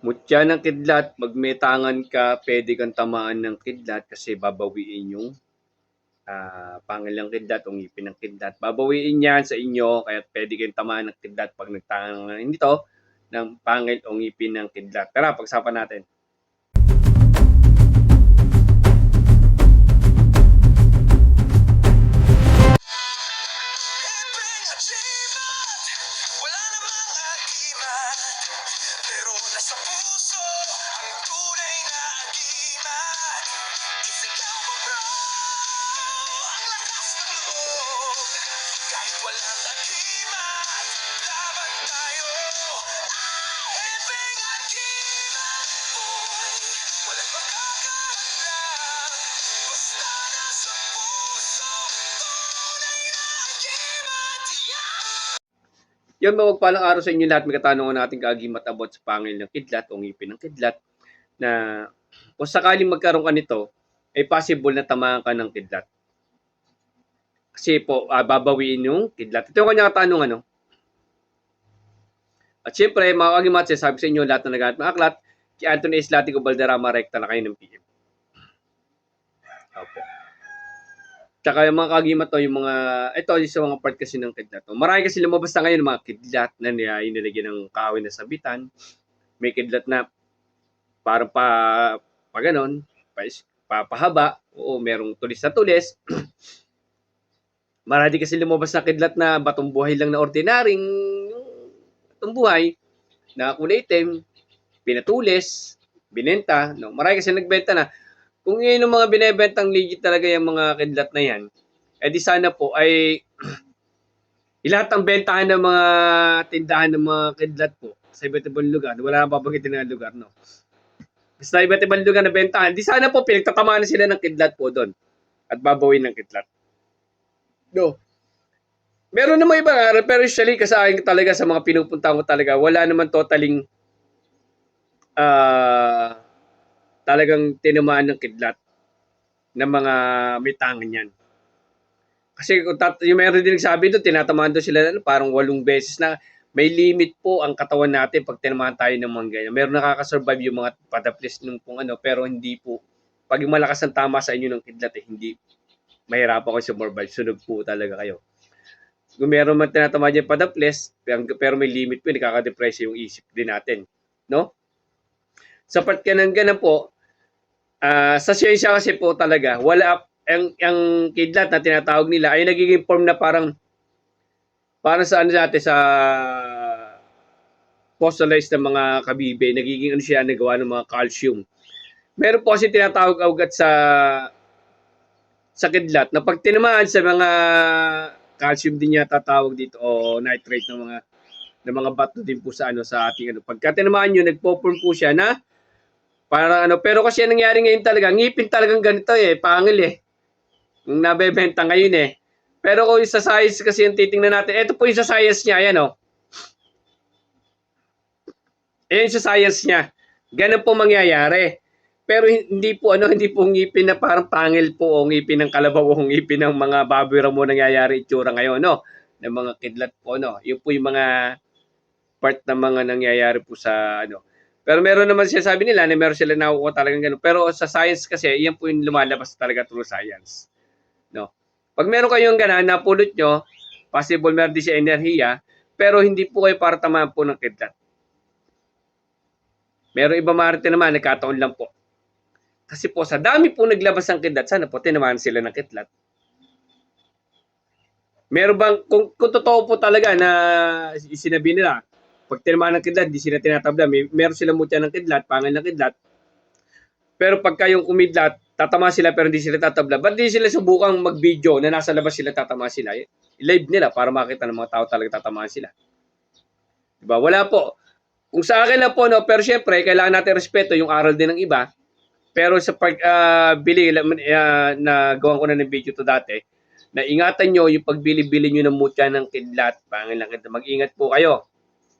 Mutya ng kidlat, magmetangan ka, pwede kang tamaan ng kidlat kasi babawiin yung pangil ng kidlat o ngipin ng kidlat. Babawiin yan sa inyo, kaya pwede kayong tamaan ng kidlat pag nagtangan nito ng pangil o ngipin ng kidlat. Tara, pagsapan natin. Wala namang agimat, pero nasa puso ang tunay na agimat. Isigaw mo bro, ang lakas ng loob. Kahit walang agimat, laban tayo. Ahiping agimat, boy, walang makakahadlang. Basta nasa puso, tunay na agimat. Yan, mapagpalang araw sa inyo lahat. May katanungan natin kaagimat about sa pangil ng kidlat o ngipin ng kidlat na kung sakaling magkaroon ka nito, ay possible na tamaan ka ng kidlat. Kasi po, babawiin yung kidlat. Ito yung kanyang katanungan, no? At syempre, mga kaagimat, sabi sa inyo lahat na naghahanap ng aklat, si Anthony Eslatico Valderrama, rekta na kayo ng PM. Opo. Tsaka yung mga kagimat to, yung mga, ito yung sa mga part kasi ng kidlat. Marami kasi lumabas na ngayon mga kidlat na inilagyan ng kahoy na sabitan. May kidlat na parang pa ganon, pahaba, oo, merong tulis na tulis. Marami kasi lumabas na kidlat na batong buhay lang na ordinaryong batong buhay na kulay itim, pinatulis, binenta. No? Marami kasi nagbenta na. Kung yun yung mga binebentang legit talaga yung mga kidlat na yan, eh di sana po ay lahat ng bentahan ng mga tindahan ng mga kidlat po sa iba't ibang lugar, wala nang babanggitin na lugar, no? Basta iba't ibang lugar na bentahan, di sana po pinagtatamaan sila ng kidlat po doon at babawin ng kidlat. No. Meron naman ibang aral, pero usually kasi talaga sa mga pinupunta ko talaga, wala naman totaling talagang tinamaan ng kidlat ng mga may tangan yan. Kasi yung meron din nagsabi doon, tinatamaan doon sila parang 8 beses na. May limit po ang katawan natin pag tinamaan tayo ng mga ganyan. Meron nakakasurvive yung mga padaplis nung kung ano, pero hindi po. Pag yung malakas ang tama sa inyo ng kidlat, hindi mahirapan kayo survive. Sunog po talaga kayo. Kung meron man tinatamaan dyan padaplis, pero may limit po, nakaka-depress yung isip din natin. No? Sa part ka ng ganun po, sa siyensya kasi po talaga, wala ang kidlat na tinatawag nila ay nagiging form na parang sa ano natin sa fossilized na mga kabibe, nagiging ano siya, nagawa ng mga calcium. Meron po kasi tinatawag ugat sa kidlat na pag tinamaan sa mga calcium din yata tawag dito o nitrate ng mga bato din po sa ano sa ating ano. Pagka tinamaan yun, nagpo-form po siya na para ano, pero kasi ang nangyari ngayon talaga, ngipin talagang ganito pangil yung nabebenta ngayon Pero kung sa size kasi yung titingnan natin, ito po yung sa size niya, ayan Ayan sa science niya. Ganun po mangyayari. Pero hindi po ngipin na parang pangil po o ngipin ng kalabaw o ngipin ng mga baboy mo nangyayari itsura ngayon, no? Ng mga kidlat po, no? Yun po yung mga part ng mga nangyayari po sa ano. Pero meron naman siya sabi nila na meron sila nakukuha talagang ganun. Pero sa science kasi, yan po yung lumalabas talaga through science. No? Pag meron kayong ganun, napulot nyo, possible meron din siya enerhiya, pero hindi po kayo para tamaan po ng kidlat. Meron iba marite naman, nagkataon lang po. Kasi po sa dami po naglabas ng kidlat, sana po tinamaan sila ng kidlat. Meron bang, kung totoo po talaga na isinabi nila, pag tinamaan ng kidlat, di sila tinatabla, meron silang mutya ng kidlat, pangil ng kidlat, pero pagka yung kumidlat, tatama sila pero hindi sila tatabla. Ba't di sila subukang mag-video na nasa labas sila tatama sila? I-live nila para makita ng mga tao talaga tatamaan sila. Diba? Wala po. Kung sa akin lang po, no, pero syempre, kailangan natin respeto yung aral din ng iba. Pero sa pagbili, na gawan ko na ng video to dati, na ingatan nyo yung pagbili-bili nyo ng mutya ng kidlat. Pangil ng kidlat. Mag-ingat po kayo.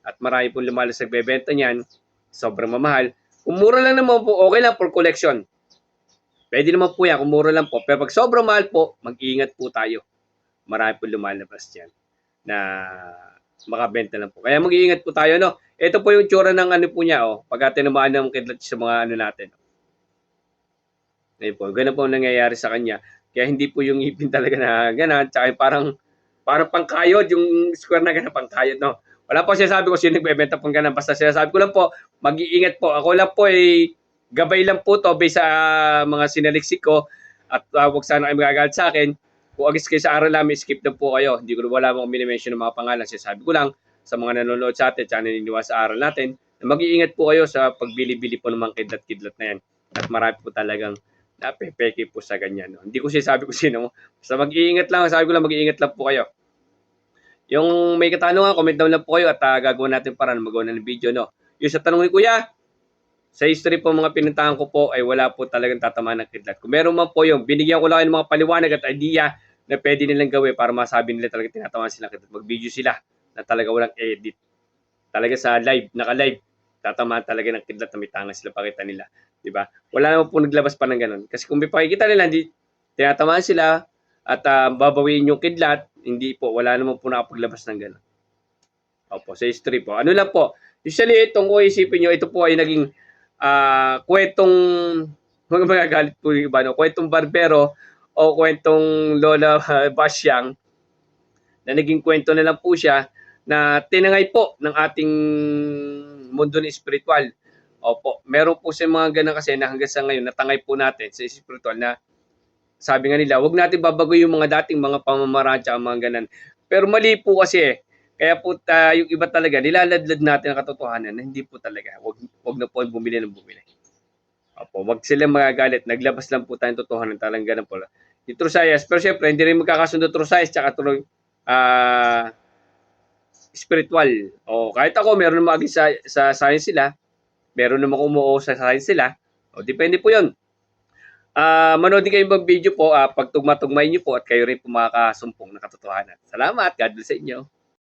At marami pong lumalas sa bebenta niyan. Sobrang mamahal. Kung mura lang naman po, okay lang for collection. Pwede naman po yan kung mura lang po. Pero pag sobrang mahal po, mag-ingat po tayo. Marami pong lumalabas dyan na makabenta lang po. Kaya mag-iingat po tayo, no? Ito po yung tsura ng ano po niya, oh, pagka tinamaan ng kidlat sa mga ano natin. Ayun po, ganun po ang nangyayari sa kanya. Kaya hindi po yung ngipin talaga na gano'n, tsaka yung parang pangkayod, yung square na gano'n, pangkayod, no? Wala po sinasabi ko sino nagbebenta pong gano'n. Basta sinasabi ko lang po, mag-iingat po. Ako lang po ay gabay lang po to based sa mga sinaliksik ko at huwag sana kayo magagalit sa akin. Kung agis kayo sa aral namin, skip na po kayo. Hindi ko wala mong minimension ng mga pangalan. Sinasabi ko lang sa mga nanonood sa atin, tsaka naniniwala sa aral natin, na mag-iingat po kayo sa pagbili-bili po ng mga kidlat-kidlat na yan. At marami po talagang napepeke po sa ganyan. No? Hindi ko sinasabi ko sino. Basta mag-iingat lang. Sabi ko lang, mag-iingat lang po kayo. Yung may katanungan, comment down lang po kayo at gagawin natin para magawa na ng video. No? Yung sa tanong ni Kuya, sa history po mga pinuntahan ko po ay wala po talagang tatamaan ng kidlat. Kung meron man po yung binigyan ko lang ng mga paliwanag at idea na pwede nilang gawin para masabi nila talaga tinatamaan sila kidlat. Mag-video sila na talaga walang edit. Talaga sa live, naka-live, tatamaan talaga ng kidlat na may tangan sila pakita nila. Diba? Wala naman po naglabas pa ng ganun. Kasi kung may pakikita nila, hindi tinatamaan sila at babawiin yung kidlat, hindi po, wala naman po nakapaglabas ng ganun. Opo, sa history po. Ano lang po, usually itong kung isipin nyo, ito po ay naging kwentong, mga magagalit po yung iba, no? Kwentong barbero o kwentong Lola Basyang na naging kwento na lang po siya na tinangay po ng ating mundo ng spiritual. Opo, meron po sa mga ganun kasi na hanggang sa ngayon natangay po natin sa spiritual na sabi nga nila, wag natin babago yung mga dating mga pamamaraan at mga ganun. Pero mali po kasi kaya po yung iba talaga, nilaladlad natin ang katotohanan na hindi po talaga. Wag na po bumili ng bumili. Opo, wag silang magagalit. Naglabas lang po tayong totohanan talagang ganun po. Yung true science, pero syempre, hindi rin magkakasundo true science tsaka true spiritual. O kahit ako, meron naman sa science sila, meron naman umuo sa science sila. O depende po yun. Manood din kayo ng video po, pagtugma-tugmay niyo po at kayo rin po makakasumpong ng katotohanan. Salamat, God bless sa inyo.